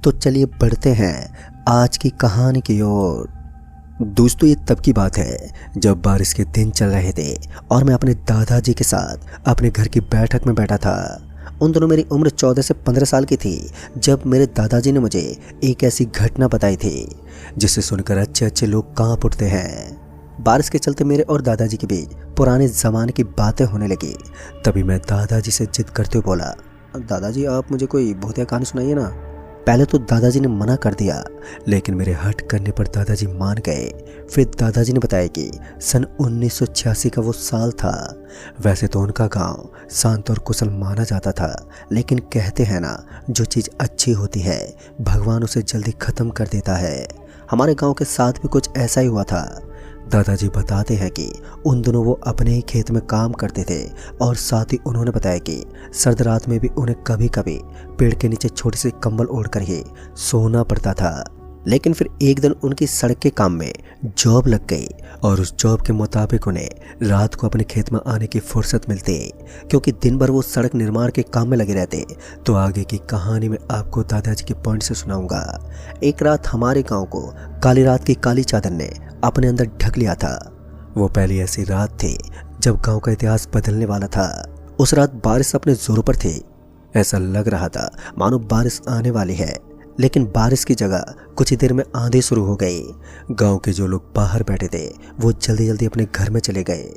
तो चलिए बढ़ते हैं आज की कहानी की ओर। दोस्तों, ये तब की बात है जब बारिश के दिन चल रहे थे और मैं अपने दादाजी के साथ अपने घर की बैठक में बैठा था। उन दोनों मेरी उम्र 14 से 15 साल की थी जब मेरे दादाजी ने मुझे एक ऐसी घटना बताई थी जिसे सुनकर अच्छे अच्छे लोग कांप उठते हैं। बारिश के चलते मेरे और दादाजी के बीच पुराने ज़माने की बातें होने लगी। तभी मैं दादाजी से जिद करते हुए बोला, दादाजी आप मुझे कोई भूतिया कहानी सुनाइए ना। पहले तो दादाजी ने मना कर दिया, लेकिन मेरे हट करने पर दादाजी मान गए। फिर दादाजी ने बताया कि सन 1986 का वो साल था। वैसे तो उनका गांव शांत और कुशल माना जाता था, लेकिन कहते हैं ना, जो चीज़ अच्छी होती है भगवान उसे जल्दी ख़त्म कर देता है। हमारे गांव के साथ भी कुछ ऐसा ही हुआ था। दादाजी बताते हैं कि उन दिनों वो अपने ही खेत में काम करते थे और साथ ही उन्होंने बताया कि सर्द रात में भी उन्हें कभी कभी पेड़ के नीचे छोटे से कंबल ओढ़कर ही सोना पड़ता था। लेकिन फिर एक दिन उनकी सड़क के काम में जॉब लग गई और उस जॉब के मुताबिक उन्हें रात को अपने खेत में आने की फुर्सत मिलती, क्योंकि दिन भर वो सड़क निर्माण के काम में लगे रहते। तो आगे की कहानी में आपको दादाजी के पॉइंट से सुनाऊंगा। एक रात हमारे गांव को काली रात की काली चादर ने अपने अंदर ढक लिया था। वो पहली ऐसी रात थी जब गांव का इतिहास बदलने वाला था। उस रात बारिश अपने जोरों पर थी। ऐसा लग रहा था मानो बारिश आने वाली है, लेकिन बारिश की जगह कुछ ही देर में आंधी शुरू हो गई। गांव के जो लोग बाहर बैठे थे वो जल्दी जल्दी अपने घर में चले गए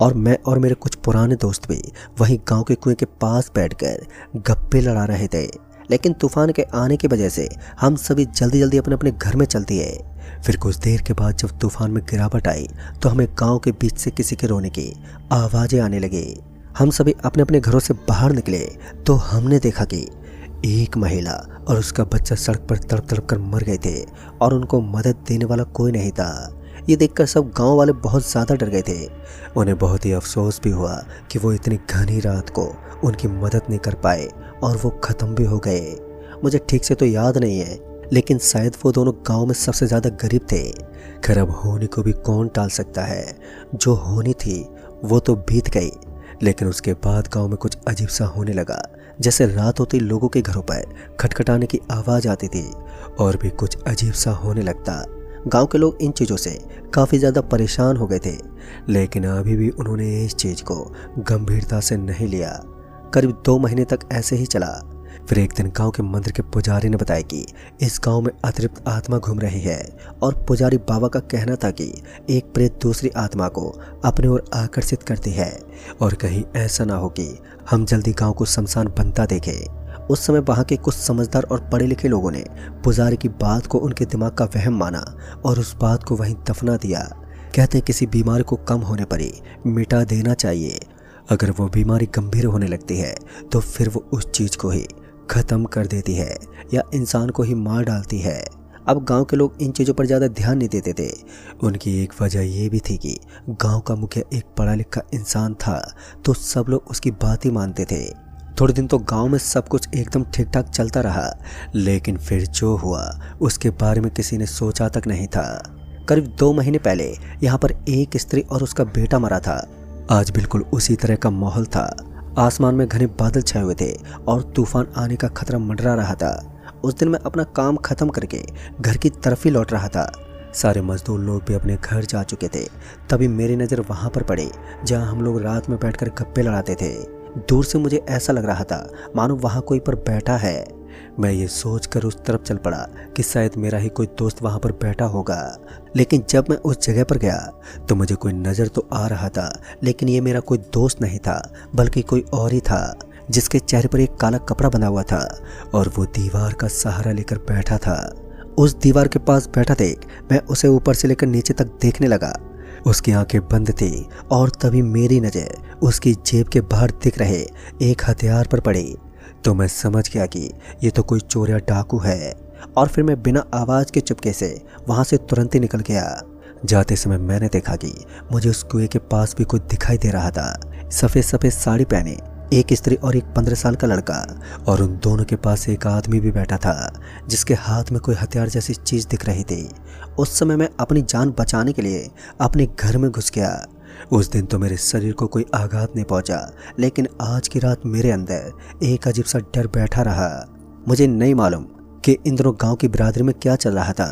और मैं और मेरे कुछ पुराने दोस्त भी वहीं गांव के कुएं के पास बैठकर गप्पे लड़ा रहे थे। लेकिन तूफान के आने की वजह से हम सभी जल्दी जल्दी अपने अपने घर में चल दिए। फिर कुछ देर के बाद जब तूफान में गिरावट आई तो हमें गांव के बीच से किसी के रोने की आवाज़ें आने लगी। हम सभी अपने अपने घरों से बाहर निकले तो हमने देखा कि एक महिला और उसका बच्चा सड़क पर तड़प तड़प कर मर गए थे और उनको मदद देने वाला कोई नहीं था। ये देखकर सब गांव वाले बहुत ज़्यादा डर गए थे। उन्हें बहुत ही अफसोस भी हुआ कि वो इतनी घनी रात को उनकी मदद नहीं कर पाए और वो ख़त्म भी हो गए। मुझे ठीक से तो याद नहीं है, लेकिन शायद वो दोनों गांव में सबसे ज़्यादा गरीब थे। खैर, अब होने को भी कौन टाल सकता है। जो होनी थी वो तो बीत गई, लेकिन उसके बाद गांव में कुछ अजीब सा होने लगा। जैसे रात होती लोगों के घरों पर खटखटाने की आवाज़ आती थी और भी कुछ अजीब सा होने लगता। गांव के लोग इन चीज़ों से काफ़ी ज़्यादा परेशान हो गए थे, लेकिन अभी भी उन्होंने इस चीज़ को गंभीरता से नहीं लिया। करीब 2 महीने तक ऐसे ही चला। फिर एक दिन गांव के मंदिर के पुजारी ने बताया कि इस गांव में अतृप्त आत्मा घूम रही है और पुजारी बाबा का कहना था कि एक प्रेत दूसरी आत्मा को अपनी ओर आकर्षित करती है और कहीं ऐसा ना हो कि हम जल्दी गांव को शमशान बनता देखें। उस समय वहां के कुछ समझदार और पढ़े लिखे लोगों ने पुजारी की बात को उनके दिमाग का वहम माना और उस बात को वहीं दफना दिया। कहते हैं किसी बीमारी को कम होने पर ही मिटा देना चाहिए। अगर वो बीमारी गंभीर होने लगती है तो फिर वो उस चीज़ को ही ख़त्म कर देती है या इंसान को ही मार डालती है। अब गांव के लोग इन चीज़ों पर ज़्यादा ध्यान नहीं देते थे। उनकी एक वजह ये भी थी कि गांव का मुखिया एक पढ़ा लिखा इंसान था, तो सब लोग उसकी बात ही मानते थे। थोड़े दिन तो गांव में सब कुछ एकदम ठीक ठाक चलता रहा, लेकिन फिर जो हुआ उसके बारे में किसी ने सोचा तक नहीं था। करीब 2 महीने पहले यहाँ पर एक स्त्री और उसका बेटा मरा था। आज बिल्कुल उसी तरह का माहौल था। आसमान में घने बादल छाए हुए थे और तूफान आने का खतरा मंडरा रहा था। उस दिन मैं अपना काम खत्म करके घर की तरफ ही लौट रहा था। सारे मजदूर लोग भी अपने घर जा चुके थे। तभी मेरी नज़र वहाँ पर पड़ी जहाँ हम लोग रात में बैठकर गप्पे लड़ाते थे। दूर से मुझे ऐसा लग रहा था मानो वहाँ कोई पर बैठा है। मैं ये सोचकर उस तरफ चल पड़ा कि शायद मेरा ही कोई दोस्त वहाँ पर बैठा होगा। लेकिन जब मैं उस जगह पर गया तो मुझे कोई नज़र तो आ रहा था, लेकिन ये मेरा कोई दोस्त नहीं था बल्कि कोई और ही था, जिसके चेहरे पर एक काला कपड़ा बंधा हुआ था और वो दीवार का सहारा लेकर बैठा था। उस दीवार के पास बैठा देख मैं उसे ऊपर से लेकर नीचे तक देखने लगा। उसकी आंखें बंद थी और तभी मेरी नज़र उसकी जेब के बाहर दिख रहे एक हथियार पर पड़ी। तो मैं समझ गया कि ये तो कोई चोर या डाकू है और फिर मैं बिना आवाज़ के चुपके से वहाँ से तुरंत ही निकल गया। जाते समय मैंने देखा कि मुझे उस कुएं के पास भी कोई दिखाई दे रहा था। सफ़ेद सफ़ेद साड़ी पहने एक स्त्री और एक 15 साल का लड़का, और उन दोनों के पास एक आदमी भी बैठा था जिसके हाथ में कोई हथियार जैसी चीज़ दिख रही थी। उस समय मैं अपनी जान बचाने के लिए अपने घर में घुस गया। उस दिन तो मेरे शरीर को कोई आघात नहीं पहुंचा, लेकिन आज की रात मेरे अंदर एक अजीब सा डर बैठा रहा। मुझे नहीं मालूम कि इन दोनों गांव की बिरादरी में क्या चल रहा था।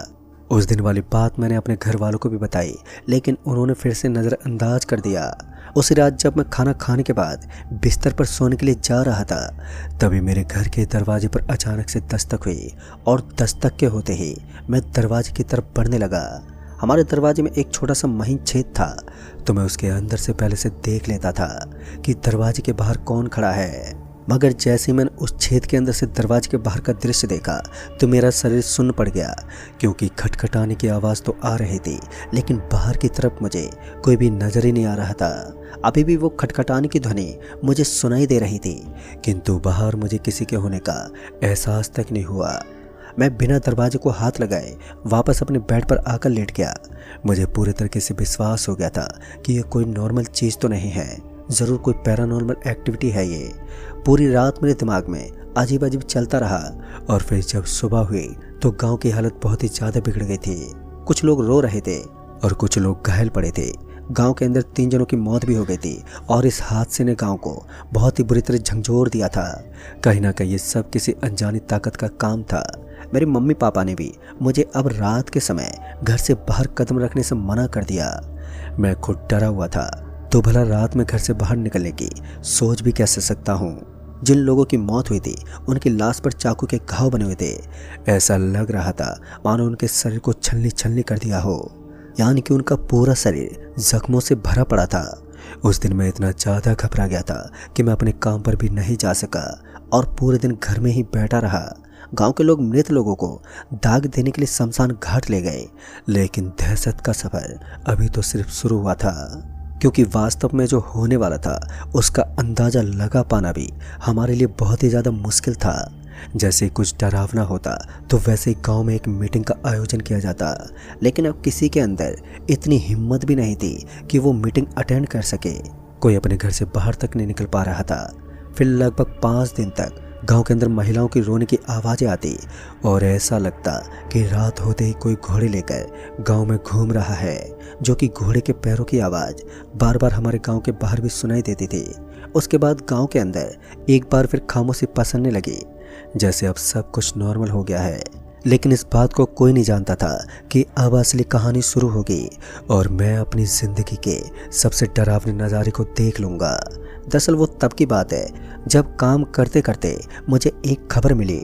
उस दिन वाली बात मैंने अपने घर वालों को भी बताई, लेकिन उन्होंने फिर से नज़रअंदाज कर दिया। उसी रात जब मैं खाना खाने के बाद बिस्तर पर सोने के लिए जा रहा था, तभी मेरे घर के दरवाजे पर अचानक से दस्तक हुई और दस्तक के होते ही मैं दरवाजे की तरफ बढ़ने लगा। हमारे दरवाजे में एक छोटा सा महीन छेद था, तो मैं उसके अंदर से पहले से देख लेता था कि दरवाजे के बाहर कौन खड़ा है। मगर जैसे ही मैंने उस छेद के अंदर से दरवाजे के बाहर का दृश्य देखा तो मेरा शरीर सुन्न पड़ गया, क्योंकि खटखटाने की आवाज़ तो आ रही थी, लेकिन बाहर की तरफ मुझे कोई भी नजर ही नहीं आ रहा था। अभी भी वो खटखटाने की ध्वनि मुझे सुनाई दे रही थी, किंतु बाहर मुझे किसी के होने का एहसास तक नहीं हुआ। मैं बिना दरवाजे को हाथ लगाए वापस अपने बेड पर आकर लेट गया। मुझे पूरे तरीके से विश्वास हो गया था कि ये कोई नॉर्मल चीज़ तो नहीं है, ज़रूर कोई पैरानॉर्मल एक्टिविटी है ये। पूरी रात मेरे दिमाग में अजीब अजीब चलता रहा, और फिर जब सुबह हुई तो गांव की हालत बहुत ही ज़्यादा बिगड़ गई थी। कुछ लोग रो रहे थे और कुछ लोग घायल पड़े थे। गांव के अंदर 3 जनों की मौत भी हो गई थी, और इस हादसे ने गांव को बहुत ही बुरी तरह झंझोर दिया था। कहीं ना कहीं ये सब किसी अनजानी ताकत का काम था। मेरे मम्मी पापा ने भी मुझे अब रात के समय घर से बाहर कदम रखने से मना कर दिया। मैं खुद डरा हुआ था, तो भला रात में घर से बाहर निकलने की सोच भी कैसे सकता हूँ। जिन लोगों की मौत हुई थी उनकी लाश पर चाकू के घाव बने हुए थे। ऐसा लग रहा था मानो उनके शरीर को छलनी छलनी कर दिया हो, यानी कि उनका पूरा शरीर जख्मों से भरा पड़ा था। उस दिन मैं इतना ज़्यादा घबरा गया था कि मैं अपने काम पर भी नहीं जा सका और पूरे दिन घर में ही बैठा रहा। गांव के लोग मृत लोगों को दाग देने के लिए शमशान घाट ले गए, लेकिन दहशत का सफर अभी तो सिर्फ शुरू हुआ था, क्योंकि वास्तव में जो होने वाला था उसका अंदाज़ा लगा पाना भी हमारे लिए बहुत ही ज़्यादा मुश्किल था। जैसे कुछ डरावना होता तो वैसे ही गांव में एक मीटिंग का आयोजन किया जाता, लेकिन अब किसी के अंदर इतनी हिम्मत भी नहीं थी कि वो मीटिंग अटेंड कर सके। कोई अपने घर से बाहर तक नहीं निकल पा रहा था। फिर लगभग 5 दिन तक गांव के अंदर महिलाओं की रोने की आवाज़ें आती, और ऐसा लगता कि रात होते ही कोई घोड़े लेकर गांव में घूम रहा है, जो कि घोड़े के पैरों की आवाज़ बार बार हमारे गांव के बाहर भी सुनाई देती थी। उसके बाद गांव के अंदर एक बार फिर खामोशी पसरने लगी, जैसे अब सब कुछ नॉर्मल हो गया है। लेकिन इस बात को कोई नहीं जानता था कि अब असली कहानी शुरू होगी और मैं अपनी ज़िंदगी के सबसे डरावने नज़ारे को देख लूँगा। दरअसल वो तब की बात है जब काम करते करते मुझे एक खबर मिली।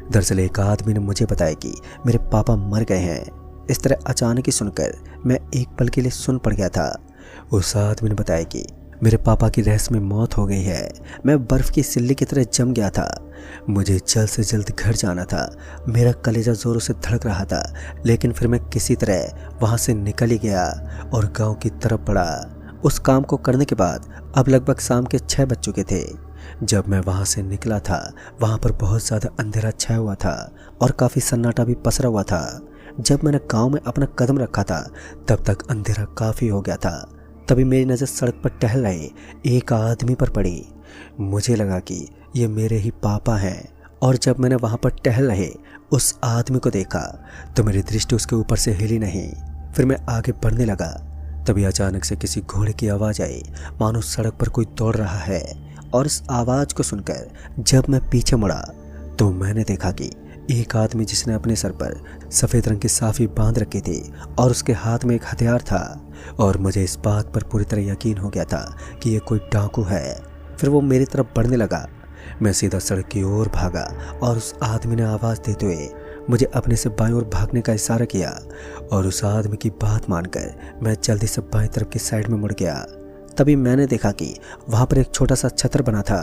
दरअसल एक आदमी ने मुझे बताया कि मेरे पापा मर गए हैं। इस तरह अचानक ही सुनकर मैं एक पल के लिए सुन पड़ गया था। उस आदमी ने बताया कि मेरे पापा की रहस्यमय मौत हो गई है। मैं बर्फ़ की सिल्ली की तरह जम गया था। मुझे जल्द से जल्द घर जाना था। मेरा कलेजा ज़ोरों से धड़क रहा था, लेकिन फिर मैं किसी तरह वहाँ से निकल ही गया और गांव की तरफ बढ़ा। उस काम को करने के बाद अब लगभग शाम के 6 बज चुके थे। जब मैं वहाँ से निकला था, वहाँ पर बहुत ज़्यादा अंधेरा छाया हुआ था और काफ़ी सन्नाटा भी पसरा हुआ था। जब मैंने गांव में अपना कदम रखा था, तब तक अंधेरा काफ़ी हो गया था। तभी मेरी नज़र सड़क पर टहल रहे एक आदमी पर पड़ी। मुझे लगा कि ये मेरे ही पापा हैं, और जब मैंने वहाँ पर टहल रहे उस आदमी को देखा तो मेरी दृष्टि उसके ऊपर से हिली नहीं। फिर मैं आगे बढ़ने लगा, तभी अचानक से किसी घोड़े की आवाज़ आई, मानो सड़क पर कोई दौड़ रहा है। और इस आवाज़ को सुनकर जब मैं पीछे मुड़ा तो मैंने देखा कि एक आदमी जिसने अपने सर पर सफ़ेद रंग की साफ़ी बांध रखी थी और उसके हाथ में एक हथियार था, और मुझे इस बात पर पूरी तरह यकीन हो गया था कि ये कोई डाकू है। फिर वो मेरी तरफ बढ़ने लगा। मैं सीधा सड़क की ओर भागा और उस आदमी ने आवाज़ देते हुए मुझे अपने से बाएं ओर भागने का इशारा किया, और उस आदमी की बात मानकर मैं जल्दी से बाएं तरफ की साइड में मुड़ गया। तभी मैंने देखा कि वहाँ पर एक छोटा सा छतर बना था।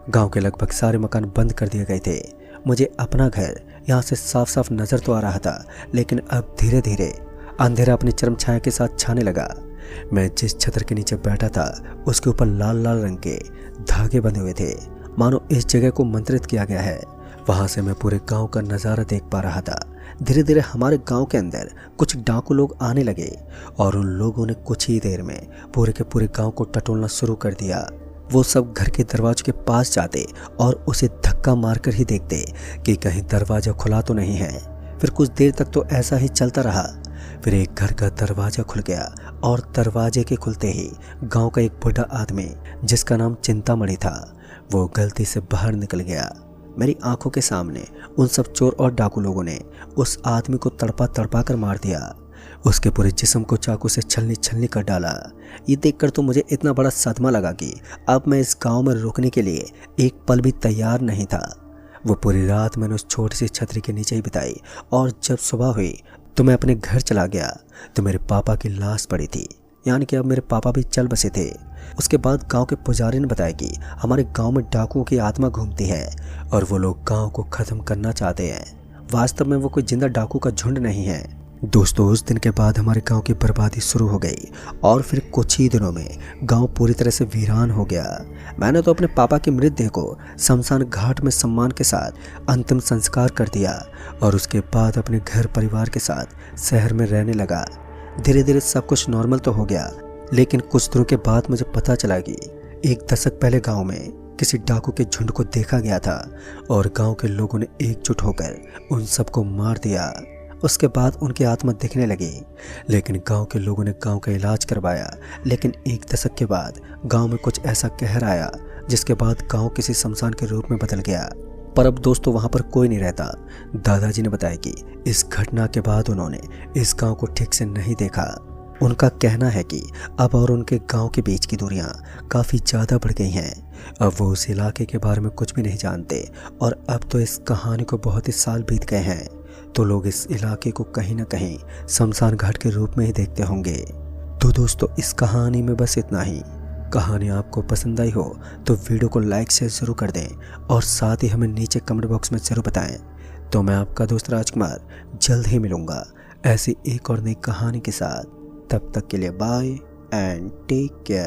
गांव के लगभग सारे मकान बंद कर दिए गए थे। मुझे अपना घर यहाँ से साफ साफ नज़र तो आ रहा था, लेकिन अब धीरे धीरे अंधेरा अपनी चरम छाया के साथ छाने लगा। मैं जिस छतर के नीचे बैठा था उसके ऊपर लाल लाल रंग के धागे बंधे हुए थे, मानो इस जगह को मंत्रित किया गया है। वहाँ से मैं पूरे गांव का नज़ारा देख पा रहा था। धीरे धीरे हमारे गांव के अंदर कुछ डाकू लोग आने लगे, और उन लोगों ने कुछ ही देर में पूरे के पूरे गांव को टटोलना शुरू कर दिया। वो सब घर के दरवाजे के पास जाते और उसे धक्का मारकर ही देखते कि कहीं दरवाज़ा खुला तो नहीं है। फिर कुछ देर तक तो ऐसा ही चलता रहा। फिर एक घर का दरवाज़ा खुल गया, और दरवाजे के खुलते ही गांव का एक बूढ़ा आदमी जिसका नाम चिंतामणि था, वो गलती से बाहर निकल गया। मेरी आंखों के सामने उन सब चोर और डाकू लोगों ने उस आदमी को तड़पा तड़पा कर मार दिया। उसके पूरे जिस्म को चाकू से छलनी छलनी कर डाला। ये देखकर तो मुझे इतना बड़ा सदमा लगा कि अब मैं इस गांव में रुकने के लिए एक पल भी तैयार नहीं था। वो पूरी रात मैंने उस छोटी सी छतरी के नीचे ही बिताई और जब सुबह हुई तो मैं अपने घर चला गया तो मेरे पापा की लाश पड़ी थी, यानी कि अब मेरे पापा भी चल बसे थे। उसके बाद गांव के पुजारी ने बताया कि हमारे गांव में डाकुओं की आत्मा घूमती है और वो लोग गांव को ख़त्म करना चाहते हैं। वास्तव में वो कोई जिंदा डाकू का झुंड नहीं है। दोस्तों, उस दिन के बाद हमारे गांव की बर्बादी शुरू हो गई और फिर कुछ ही दिनों में गांव पूरी तरह से वीरान हो गया। मैंने तो अपने पापा की मृतदेह को शमशान घाट में सम्मान के साथ अंतिम संस्कार कर दिया और उसके बाद अपने घर परिवार के साथ शहर में रहने लगा। धीरे धीरे सब कुछ नॉर्मल तो हो गया, लेकिन कुछ दिनों के बाद मुझे पता चला कि 1 दशक पहले गाँव में किसी डाकू के झुंड को देखा गया था और गाँव के लोगों ने एकजुट होकर उन सबको मार दिया। उसके बाद उनकी आत्मा दिखने लगी, लेकिन गांव के लोगों ने गांव का इलाज करवाया। लेकिन 1 दशक के बाद गांव में कुछ ऐसा कहर आया जिसके बाद गांव किसी शमशान के रूप में बदल गया। पर अब दोस्तों वहां पर कोई नहीं रहता। दादाजी ने बताया कि इस घटना के बाद उन्होंने इस गांव को ठीक से नहीं देखा। उनका कहना है कि अब और उनके गांव के बीच की दूरियां काफ़ी ज़्यादा बढ़ गई हैं। अब वो उस इलाके के बारे में कुछ भी नहीं जानते और अब तो इस कहानी को बहुत ही साल बीत गए हैं, तो लोग इस इलाके को कहीं ना कहीं शमशान घाट के रूप में ही देखते होंगे। तो दोस्तों, इस कहानी में बस इतना ही। कहानी आपको पसंद आई हो तो वीडियो को लाइक शेयर ज़रूर कर दें और साथ ही हमें नीचे कमेंट बॉक्स में ज़रूर बताएं। तो मैं आपका दोस्त राजकुमार जल्द ही मिलूँगा ऐसी एक और नई कहानी के साथ। तब तक के लिए बाय एंड टेक केयर।